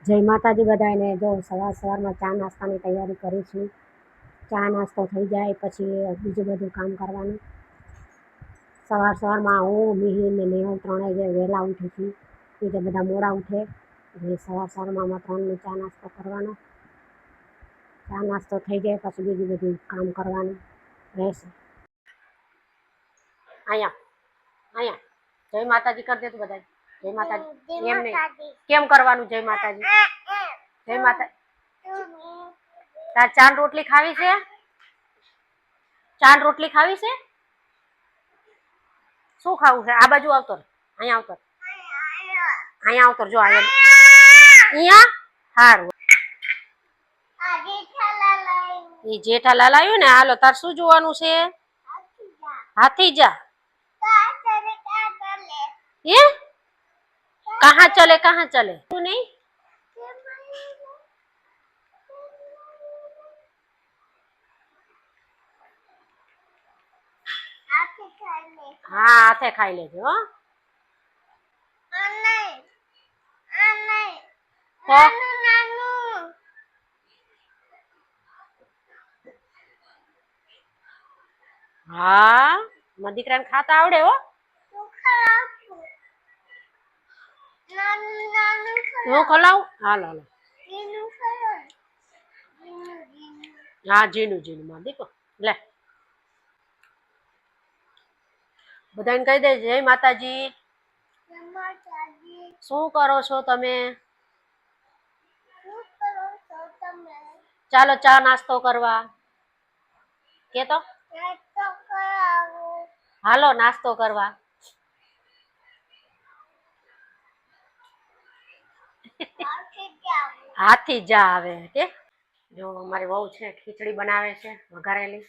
જય માતાજી બધાને। જો સવારમાં ચા નાસ્તાની તૈયારી કરું છું। ચા નાસ્તો થઈ જાય પછી બીજું બધું કામ કરવાનું। સવારમાં હું મિહિર ને નેહલ ત્રણેય વહેલા ઉઠું છું, બીજા બધા મોડા ઉઠે એટલે સવારમાં ત્રણને ચા નાસ્તો કરવાનો। ચા નાસ્તો થઈ જાય પછી બીજું બધું કામ કરવાનું રહેશે। અહીંયા જય માતાજી કરી દે તું બધા। જય માતાજી એમ નહીં, કેમ કરવાનું જય માતાજી? જય માતા। તાર ચાર રોટલી ખાવી છે? ચાર રોટલી ખાવી છે? શું ખાવું છે? આ બાજુ આવતો, અહીંયા આવતો, અહીંયા આવતો, જો અહીંયા હારું એ જેઠાલાલ આવ્યું ને, હાલો તાર શું જોવાનું છે? હાથી જા ये कहाँ चले तू नहीं? हाँ हाथे खाई लेजो हो। हाँ मारा दीकरा ने खाता आवड़े हो। હું ખલાવું? હાલો હાલો હા જીનું માં દીકો લે બધાને કહી દે જય માતાજી। શું કરો છો તમે? ચાલો ચા નાસ્તો કરવા કે તો હાલો નાસ્તો કરવા। હાથી જા આવે કે જો અમારી વહુ છે ખીચડી બનાવે છે વઘારેલી।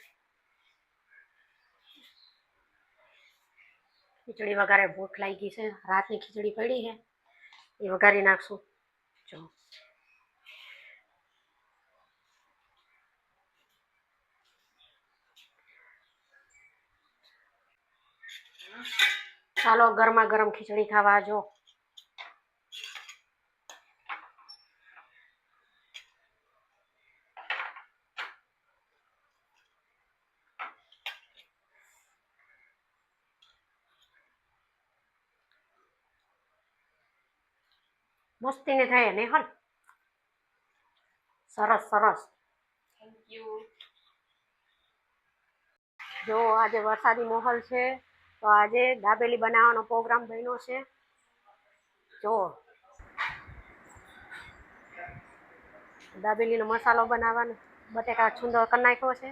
ખીચડી વઘારે ભૂખ લાગી છે, રાતની ખીચડી પડી છે એ વઘારી નાખશું। જો ચાલો ગરમા ગરમ ખીચડી ખાવા। જો મસ્તી ને થાય ને હલ સરસ સરસ। Thank you. જો આજે વરસાદી માહોલ છે તો આજે દાબેલી બનાવવાનો પ્રોગ્રામ બન્યો છે। જો દાબેલીનો મસાલો બનાવવાનો, બટેકા છુંદો કરી નાખ્યો છે।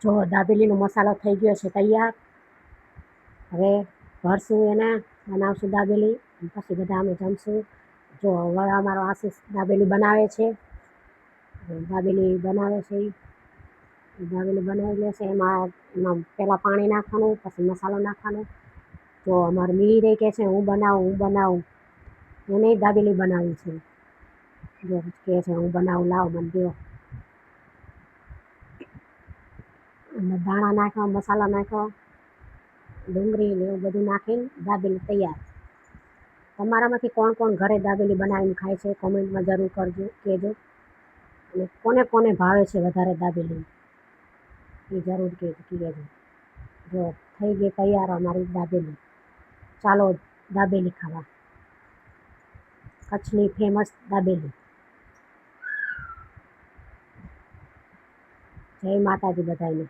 જો દાબેલીનો મસાલો થઈ ગયો છે તૈયાર। હવે ભરશું એને, બનાવશું દાબેલી પછી બધા અમે જમશું। જો હવે અમારો આશીષ દાબેલી બનાવે છે, દાબેલી બનાવી લેશે। એમાં પહેલાં પાણી નાખવાનું પછી મસાલો નાખવાનો। જો અમારે મીરે કહે છે હું બનાવું એને દાબેલી બનાવી છે। જો કહે છે હું બનાવું, લાવ મને દો। અને દાણા નાખ્યો, મસાલા નાખ્યો, ડુંગળી ને એવું બધું નાખીને દાબેલી તૈયાર। તમારામાંથી કોણ કોણ ઘરે દાબેલી બનાવીને ખાય છે કોમેન્ટમાં જરૂર કહેજો। અને કોને કોને ભાવે છે વધારે દાબેલી એ જરૂર કહેજો। જો થઈ ગઈ તૈયાર અમારી દાબેલી। ચાલો દાબેલી ખાવા, કચ્છની ફેમસ દાબેલી। જય માતાજી બધાને।